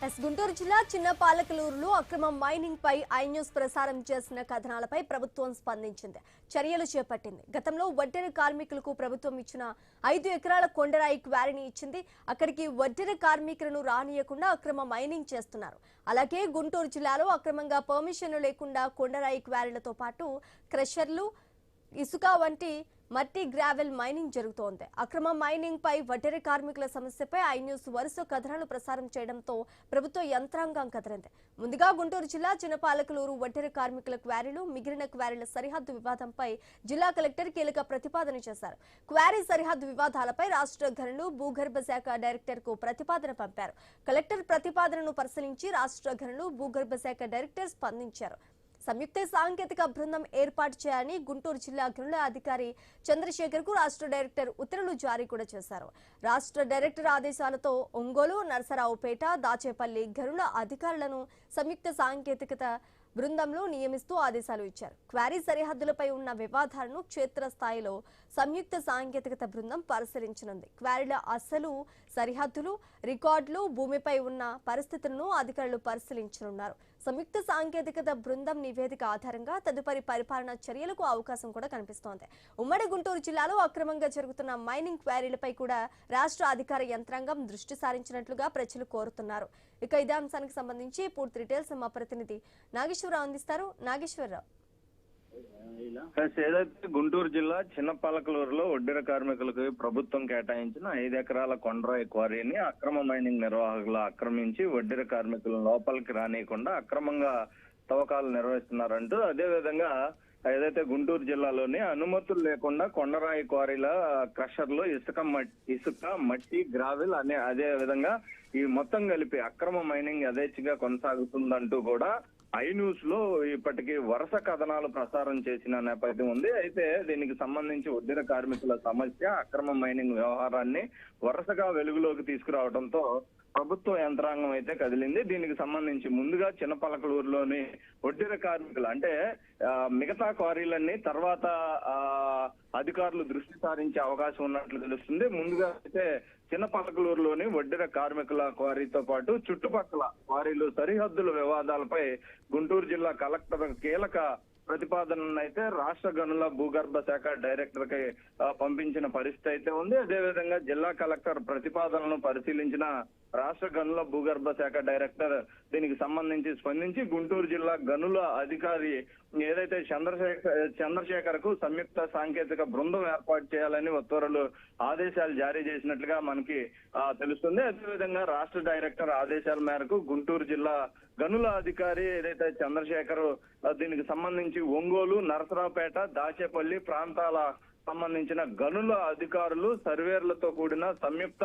గుంటూరు జిల్లా చిన్నపాలకలూరులో అక్రమ mining pi I news ప్రసారం చేసిన కథనాలపై ప్రభుత్వం స్పందించింది, చర్యలు చేపట్టింది. గతంలో వడ్డెర కార్మికులకు ప్రభుత్వం ఇచ్చిన 5 ఎకరాల కొండరాయి క్వారీని ఇచ్చింది. అక్కడికి వడ్డెర కార్మికులను రానియకుండా అక్రమ మైనింగ్ చేస్తున్నారు. అలాగే గుంటూరు జిల్లాలో అక్రమంగా పర్మిషన్లు లేకుండా కొండరాయి క్వారీలతో పాటు క్రషర్లు, ఇసుక వంటి మట్టి గ్రావెల్ మైనింగ్ జరుగుతోంది. అక్రమ మైనింగ్ పై వడ్డెర కార్మికుల సమస్యపై ఐ న్యూస్ వరుస కథనాలు ప్రసారం చేయడంతో ప్రభుత్వ యంత్రాంగం కదిలింది. ముందుగా గుంటూరు జిల్లా చిన్నపాలకలూరు వడ్డెర కార్మికుల క్వారీలు, మిగిలిన క్వారీల సరిహద్దు వివాదంపై జిల్లా కలెక్టర్ కీలక ప్రతిపాదన చేశారు. క్వారీ సరిహద్దు వివాదాలపై రాష్ట్ర గనులు, భూగర్భ శాఖ డైరెక్టర్ కు ప్రతిపాదన పంపారు. కలెక్టర్ ప్రతిపాదనను పరిశీలించి రాష్ట్ర గనులు, భూగర్భ శాఖ డైరెక్టర్ స్పందించారు. సంయుక్త సాంకేతిక బృందం ఏర్పాటు చేయాలని గుంటూరు జిల్లా గనుల అధికారి చంద్రశేఖర్ కు రాష్ట్ర డైరెక్టర్ ఉత్తర్వులు జారీ కూడా చేశారు. రాష్ట్ర డైరెక్టర్ ఆదేశాలతో ఒంగోలు, నరసరావుపేట, దాచేపల్లి గనుల అధికారులను సంయుక్త సాంకేతికత బృందంలో నియమిస్తూ ఆదేశాలు ఇచ్చారు. క్వారీ సరిహద్దులపై ఉన్న వివాదాలను క్షేత్రస్థాయిలో సంయుక్త సాంకేతికత బృందం పరిశీలించనుంది. క్వారీల అసలు సరిహద్దులు, రికార్డులు, భూమిపై ఉన్న పరిస్థితులను అధికారులు పరిశీలించనున్నారు. సంయుక్త సాంకేతికత బృందం నివేదిక ఆధారంగా తదుపరి పరిపాలనా చర్యలకు అవకాశం కూడా కనిపిస్తోంది. ఉమ్మడి గుంటూరు జిల్లాలో అక్రమంగా జరుగుతున్న మైనింగ్ క్వారీలపై కూడా రాష్ట్ర అధికార యంత్రాంగం దృష్టి సారించినట్లుగా ప్రజలు కోరుతున్నారు. ఇక ఇదే అంశానికి సంబంధించి పూర్తి డీటెయిల్స్ మా ప్రతినిధి నాగేశ్వరరావు అందిస్తారు. నాగేశ్వరరావు, ఏదైతే గుంటూరు జిల్లా చిన్నపాలకలూరులో వడ్డెర కార్మికులకు ప్రభుత్వం కేటాయించిన 5 ఎకరాల కొండరాయి క్వారీని అక్రమ మైనింగ్ నిర్వాహకులు ఆక్రమించి వడ్డెర కార్మికులను లోపలికి రానియకుండా అక్రమంగా తవ్వకాలు నిర్వహిస్తున్నారంటూ, అదేవిధంగా ఏదైతే గుంటూరు జిల్లాలోని అనుమతులు లేకుండా కొండరాయి క్వారీల క్రషర్లు, ఇసుక, మట్టి, గ్రావెల్ అదే విధంగా ఈ మొత్తం కలిపి అక్రమ మైనింగ్ యథేచ్ఛగా కొనసాగుతుందంటూ కూడా ఐ న్యూస్ లో ఇప్పటికీ వరుస కథనాలు ప్రసారం చేసిన నేపథ్యం ఉంది. అయితే దీనికి సంబంధించి వడ్డెర కార్మికుల సమస్య, అక్రమ మైనింగ్ వ్యవహారాన్ని వరుసగా వెలుగులోకి తీసుకురావడంతో ప్రభుత్వ యంత్రాంగం అయితే కదిలింది. దీనికి సంబంధించి ముందుగా చిన్నపాలకలూరులోని వడ్డెర కార్మికులు అంటే మిగతా క్వారీలన్నీ తర్వాత అధికారులు దృష్టి సారించే అవకాశం ఉన్నట్లు తెలుస్తుంది. ముందుగా అయితే చిన్నపాలకలూరులోని వడ్డెర కార్మికుల క్వారీతో పాటు చుట్టుపక్కల క్వారీలు సరిహద్దుల వివాదాలపై గుంటూరు జిల్లా కలెక్టర్ కీలక ప్రతిపాదనను అయితే రాష్ట్ర గనుల భూగర్భ శాఖ డైరెక్టర్ కి పంపించిన పరిస్థితి అయితే ఉంది. అదేవిధంగా జిల్లా కలెక్టర్ ప్రతిపాదనను పరిశీలించిన రాష్ట్ర గనుల భూగర్భ శాఖ డైరెక్టర్ దీనికి సంబంధించి స్పందించి గుంటూరు జిల్లా గనుల అధికారి ఏదైతే చంద్రశేఖర్ కు సంయుక్త సాంకేతిక బృందం ఏర్పాటు చేయాలని ఉత్తర్వులు ఆదేశాలు జారీ చేసినట్లుగా మనకి తెలుస్తుంది. అదేవిధంగా రాష్ట్ర డైరెక్టర్ ఆదేశాల మేరకు గుంటూరు జిల్లా గనుల అధికారి ఏదైతే చంద్రశేఖర్ దీనికి సంబంధించి ఒంగోలు, నరసరావుపేట, దాచేపల్లి ప్రాంతాల సంబంధించిన గనుల అధికారులు, సర్వేర్లతో కూడిన సంయుక్త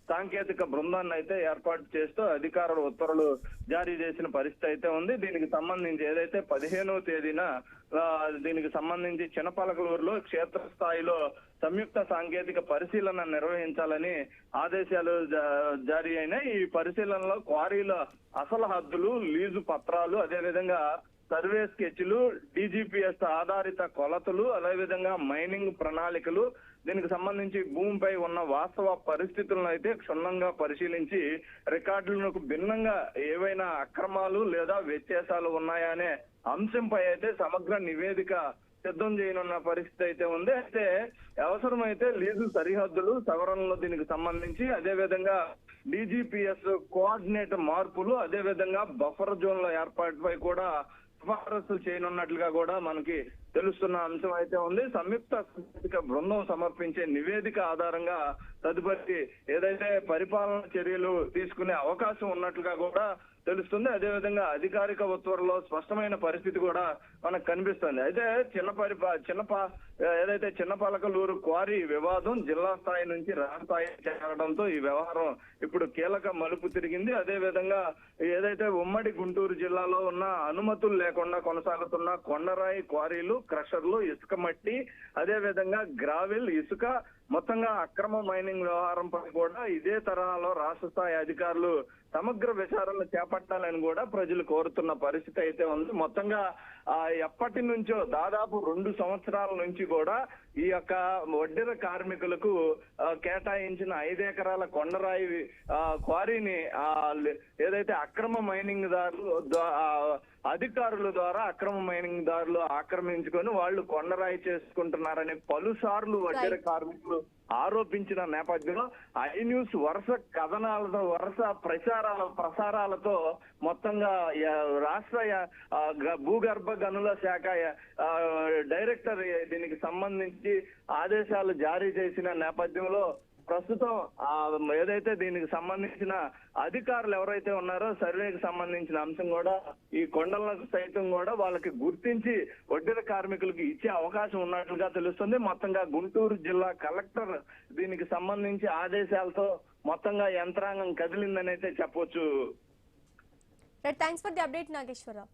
సాంకేతిక బృందాన్ని అయితే ఏర్పాటు చేస్తూ అధికారులు ఉత్తర్వులు జారీ చేసిన పరిస్థితి అయితే ఉంది. దీనికి సంబంధించి ఏదైతే 15వ తేదీన దీనికి సంబంధించి చిన్నపాలకలూరులో క్షేత్రస్థాయిలో సంయుక్త సాంకేతిక పరిశీలన నిర్వహించాలని ఆదేశాలు జారీ అయినాయి. ఈ పరిశీలనలో క్వారీల అసలు హద్దులు, లీజు పత్రాలు, అదేవిధంగా సర్వే స్కెచ్లు, డీజీపీఎస్ ఆధారిత కొలతలు, అదేవిధంగా మైనింగ్ ప్రణాళికలు, దీనికి సంబంధించి భూమిపై ఉన్న వాస్తవ పరిస్థితులను అయితే క్షుణ్ణంగా పరిశీలించి రికార్డులకు భిన్నంగా ఏవైనా అక్రమాలు లేదా వ్యత్యాసాలు ఉన్నాయా అనే అంశంపై అయితే సమగ్ర నివేదిక సిద్ధం చేయనున్న పరిస్థితి అయితే ఉంది. అయితే అవసరమైతే లీజు సరిహద్దులు సవరణలు దీనికి సంబంధించి, అదేవిధంగా డీజీపీఎస్ కోఆర్డినేట్ మార్పులు, అదేవిధంగా బఫర్ జోన్ల ఏర్పాటుపై కూడా సిఫారసు చేయనున్నట్లుగా కూడా మనకి తెలుస్తున్న అంశం అయితే ఉంది. సంయుక్త సాంకేతిక బృందం సమర్పించే నివేదిక ఆధారంగా తదుపరి ఏదైతే పరిపాలన చర్యలు తీసుకునే అవకాశం ఉన్నట్లుగా కూడా తెలుస్తుంది. అదేవిధంగా అధికారిక ఉత్తర్వుల్లో స్పష్టమైన పరిస్థితి కూడా మనకు కనిపిస్తుంది. అయితే ఏదైతే చిన్నపాలకలూరు క్వారీ వివాదం జిల్లా స్థాయి నుంచి రాష్ట్ర స్థాయి చేరడంతో ఈ వ్యవహారం ఇప్పుడు కీలక మలుపు తిరిగింది. అదేవిధంగా ఏదైతే ఉమ్మడి గుంటూరు జిల్లాలో ఉన్న అనుమతులు లేకుండా కొనసాగుతున్న కొండరాయి క్వారీలు, క్రషర్లు, ఇసుక, మట్టి, అదేవిధంగా గ్రావెల్, ఇసుక మొత్తంగా అక్రమ మైనింగ్ వ్యవహారంపై కూడా ఇదే తరహాలో రాష్ట్ర స్థాయి అధికారులు సమగ్ర విచారణ చేపట్టాలని కూడా ప్రజలు కోరుతున్న పరిస్థితి అయితే ఉంది. మొత్తంగా ఎప్పటి నుంచో దాదాపు 2 సంవత్సరాల నుంచి కూడా ఈ యొక్క ఒడ్డెర కార్మికులకు కేటాయించిన 5 ఎకరాల కొండరాయి క్వారీని ఏదైతే అక్రమ మైనింగ్ దారులు అధికారుల ద్వారా అక్రమ మైనింగ్ దారులు ఆక్రమించుకొని వాళ్ళు కొండరాయి చేసుకుంటున్నారని పలుసార్లు ఒడ్డెర కార్మికులు ఆరోపించిన నేపథ్యంలో ఐ న్యూస్ వరుస కథనాలతో వరుస ప్రసారాలతో మొత్తంగా రాష్ట్ర భూగర్భ గనుల శాఖ డైరెక్టర్ దీనికి సంబంధించి ఆదేశాలు జారీ చేసిన నేపథ్యంలో ప్రస్తుతం ఏదైతే దీనికి సంబంధించిన అధికారులు ఎవరైతే ఉన్నారో సర్వేకి సంబంధించిన అంశం కూడా ఈ కొండలకు సైతం కూడా వాళ్ళకి గుర్తించి ఒడ్డెర కార్మికులకు ఇచ్చే అవకాశం ఉన్నట్లుగా తెలుస్తుంది. మొత్తంగా గుంటూరు జిల్లా కలెక్టర్ దీనికి సంబంధించి ఆదేశాలతో మొత్తంగా యంత్రాంగం కదిలిందని అయితే చెప్పొచ్చు. Thanks for the update Nageswararao.